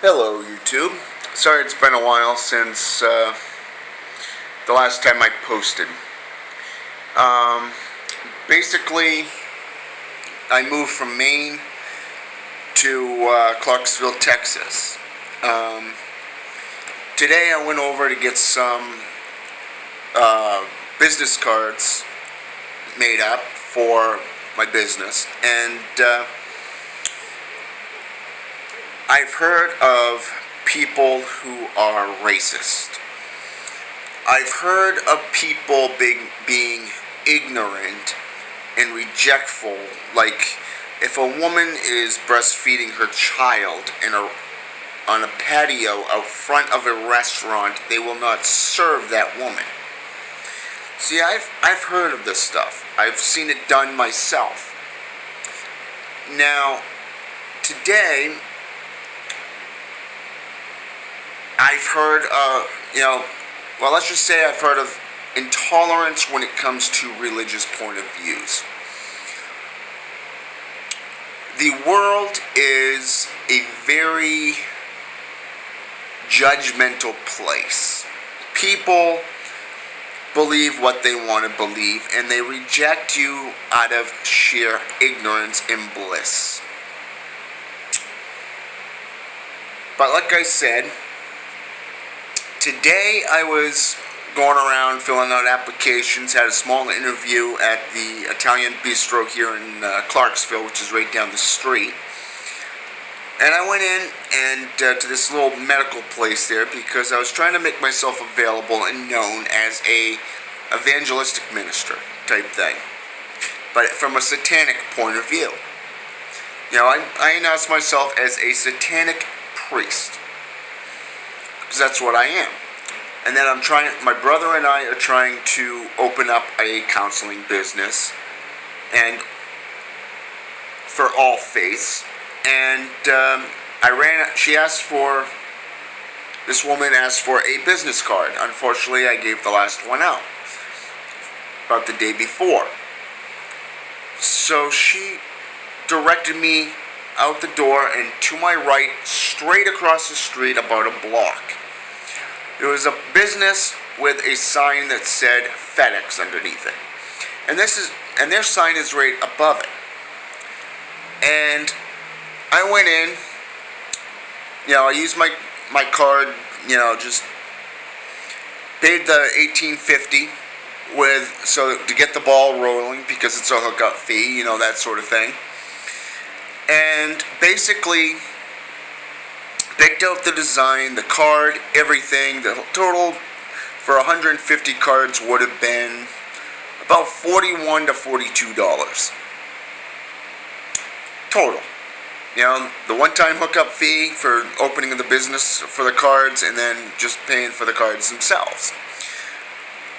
Hello, YouTube. Sorry it's been a while since the last time I posted. Um, Basically, I moved from Maine to Clarksville, Texas. Um, Today I went over to get some business cards made up for my business, and I've heard of people who are racist. I've heard of people being ignorant and rejectful. Like, if a woman is breastfeeding her child on a patio out front of a restaurant, they will not serve that woman. See, I've heard of this stuff. I've seen it done myself. Now, today, I've heard, well, let's just say I've heard of intolerance when it comes to religious point of views. The world is a very judgmental place. People believe what they want to believe, and they reject you out of sheer ignorance and bliss. But like I said, today I was going around filling out applications, had a small interview at the Italian Bistro here in Clarksville, which is right down the street. And I went in and to this little medical place there because I was trying to make myself available and known as a evangelistic minister type thing, but from a satanic point of view. I announced myself as a satanic priest because that's what I am. And then my brother and I are trying to open up a counseling business and for all faiths. And this woman asked for a business card. Unfortunately, I gave the last one out about the day before. So she directed me out the door and to my right, straight across the street about a block. There was a business with a sign that said FedEx underneath it. And their sign is right above it. And I went in, I used my card, just paid the $18.50 to get the ball rolling because it's a hookup fee, that sort of thing. And basically picked out the design, the card, everything. The total for 150 cards would have been about $41 to $42 total. The one-time hookup fee for opening the business for the cards, and then just paying for the cards themselves.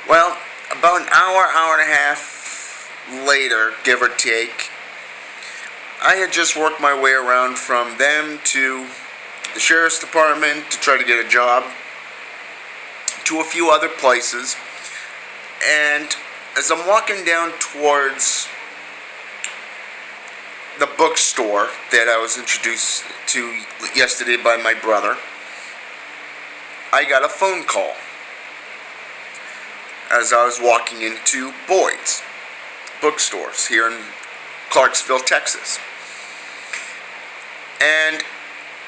Well, about an hour and a half later, give or take, I had just worked my way around from them to the sheriff's department to try to get a job, to a few other places. And as I'm walking down towards the bookstore that I was introduced to yesterday by my brother, I got a phone call as I was walking into Boyd's bookstores here in Clarksville, Texas. And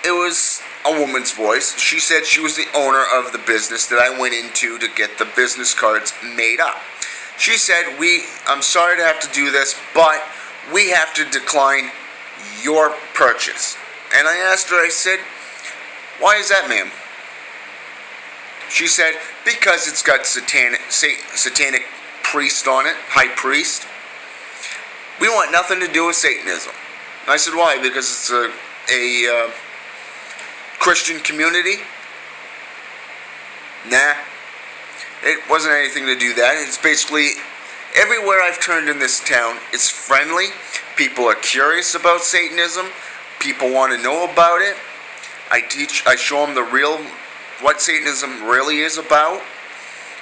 it was a woman's voice. She said she was the owner of the business that I went into to get the business cards made up. She said, I'm sorry to have to do this, but we have to decline your purchase. And I asked her, I said, why is that, ma'am? She said, because it's got satanic priest on it, high priest. We want nothing to do with Satanism. And I said, why? Because it's a Christian community? Nah. It wasn't anything to do that. It's basically everywhere I've turned in this town, it's friendly. People are curious about Satanism. People want to know about it. I show them what Satanism really is about.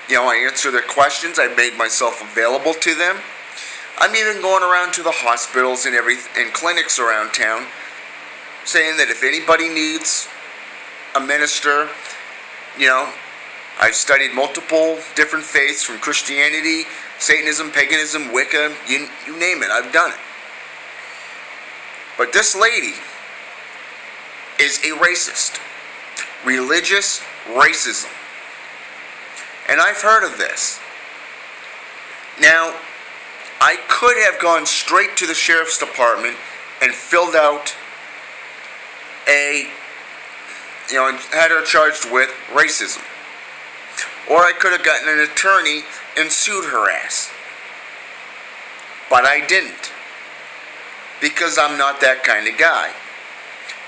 I answer their questions. I made myself available to them. I'm even going around to the hospitals and clinics around town, saying that if anybody needs a minister. You know, I've studied multiple different faiths, from Christianity, Satanism, paganism, Wicca, you name it, I've done it. But this lady is a racist. Religious racism. And I've heard of this. Now, I could have gone straight to the sheriff's department and filled out had her charged with racism. Or I could have gotten an attorney and sued her ass. But I didn't. Because I'm not that kind of guy.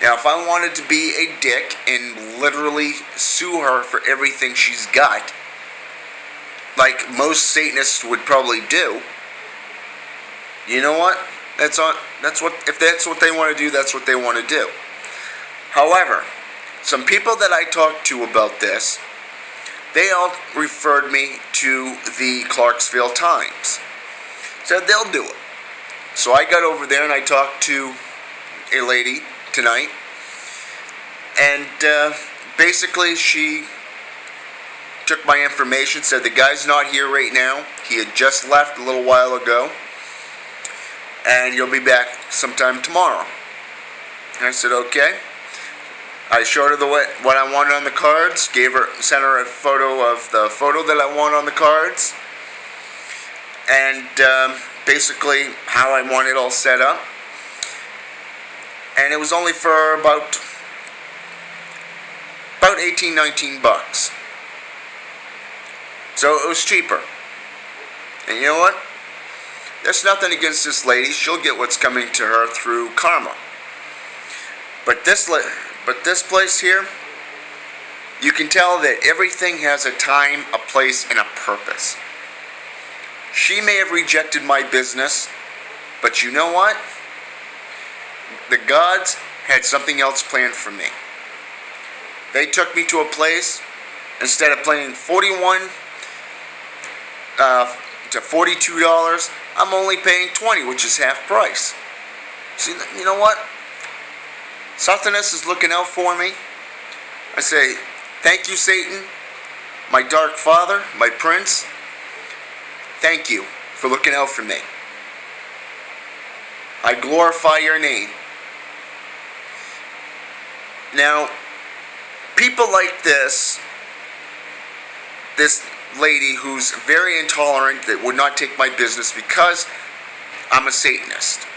Now, if I wanted to be a dick and literally sue her for everything she's got, like most Satanists would probably do, you know what? If that's what they want to do, that's what they want to do. However, some people that I talked to about this, they all referred me to the Clarksville Times. Said they'll do it. So I got over there and I talked to a lady tonight. And basically she took my information, said the guy's not here right now. He had just left a little while ago. And he'll be back sometime tomorrow. And I said, okay. I showed her what I wanted on the cards, sent her a photo of the photo that I want on the cards, and basically how I want it all set up. And it was only for about 18, 19 bucks. So it was cheaper. And you know what? There's nothing against this lady. She'll get what's coming to her through karma. But this place here, you can tell that everything has a time, a place, and a purpose. She may have rejected my business, but you know what? The gods had something else planned for me. They took me to a place, instead of paying $41 to $42, I'm only paying $20, which is half price. See, you know what? Satanic is looking out for me. I say, thank you, Satan, my dark father, my prince. Thank you for looking out for me. I glorify your name. Now, people like this lady who's very intolerant, that would not take my business because I'm a Satanist.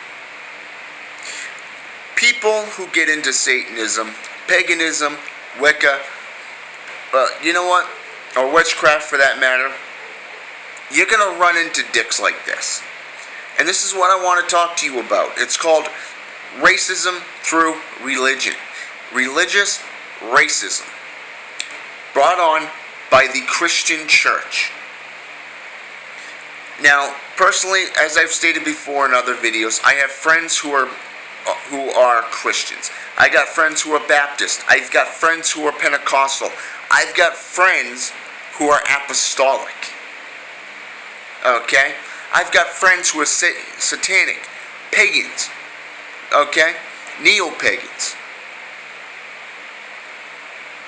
People who get into Satanism, paganism, Wicca, you know what, or witchcraft for that matter, you're going to run into dicks like this. And this is what I want to talk to you about. It's called racism through religion. Religious racism. Brought on by the Christian church. Now, personally, as I've stated before in other videos, I have friends who are Christians. I got friends who are Baptist. I've got friends who are Pentecostal. I've got friends who are apostolic. Okay? I've got friends who are satanic, pagans. Okay? Neo-pagans.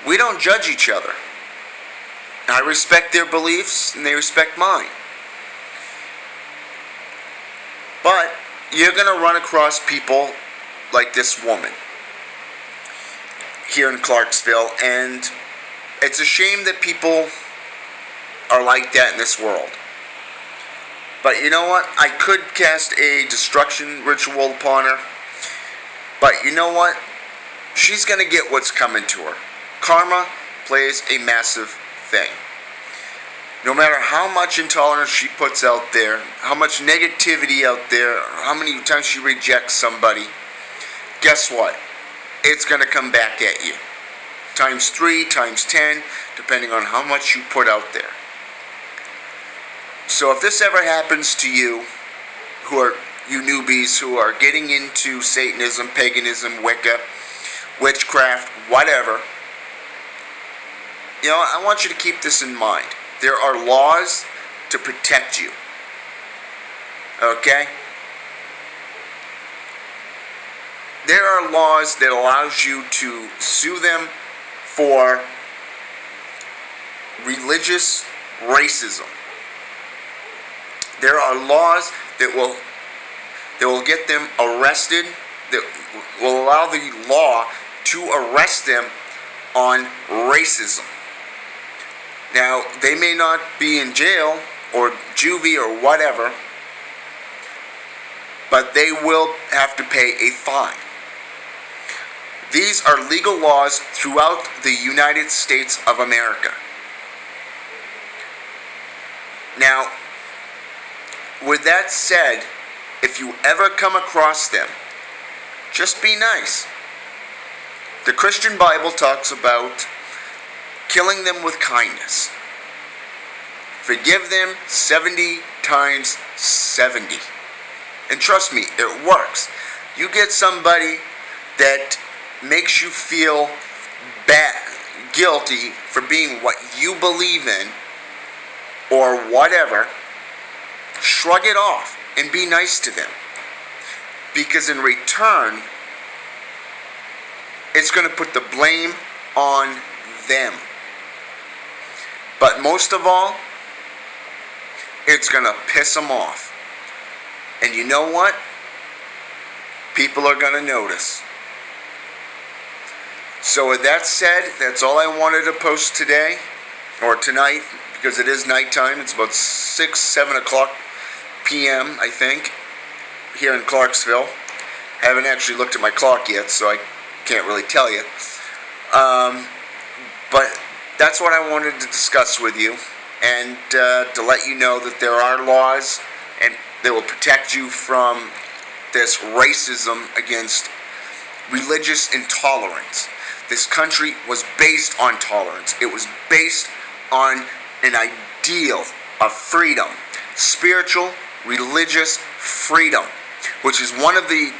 We don't judge each other. I respect their beliefs and they respect mine. But you're going to run across people like this woman here in Clarksville, and it's a shame that people are like that in this world. But you know what? I could cast a destruction ritual upon her, but you know what? She's going to get what's coming to her. Karma plays a massive thing. No matter how much intolerance she puts out there, how much negativity out there, how many times she rejects somebody, guess what? It's going to come back at you. Times 3, times 10, depending on how much you put out there. So if this ever happens to you, you newbies who are getting into Satanism, paganism, Wicca, witchcraft, whatever, I want you to keep this in mind. There are laws to protect you. Okay? There are laws that allows you to sue them for religious racism. There are laws that will get them arrested, that will allow the law to arrest them on racism. Now, they may not be in jail or juvie or whatever, but they will have to pay a fine. These are legal laws throughout the United States of America. Now, with that said, if you ever come across them, just be nice. The Christian Bible talks about killing them with kindness. Forgive them 70 times 70. And trust me, it works. You get somebody that makes you feel bad, guilty for being what you believe in, or whatever, shrug it off and be nice to them. Because in return, it's going to put the blame on them. But most of all, it's going to piss them off. And you know what? People are going to notice. So with that said, that's all I wanted to post today, or tonight, because it is nighttime. It's about 6, 7 o'clock p.m., I think, here in Clarksville. I haven't actually looked at my clock yet, so I can't really tell you. But that's what I wanted to discuss with you, and to let you know that there are laws and that will protect you from this racism against religious intolerance. This country was based on tolerance. It was based on an ideal of freedom, spiritual, religious freedom, which is one of the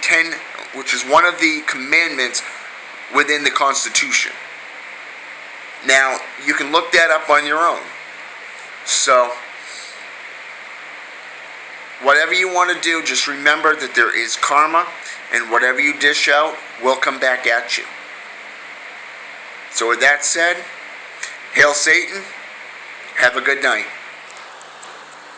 commandments within the Constitution. Now, you can look that up on your own. So, whatever you want to do, just remember that there is karma, and whatever you dish out will come back at you. So with that said, hail Satan, have a good night.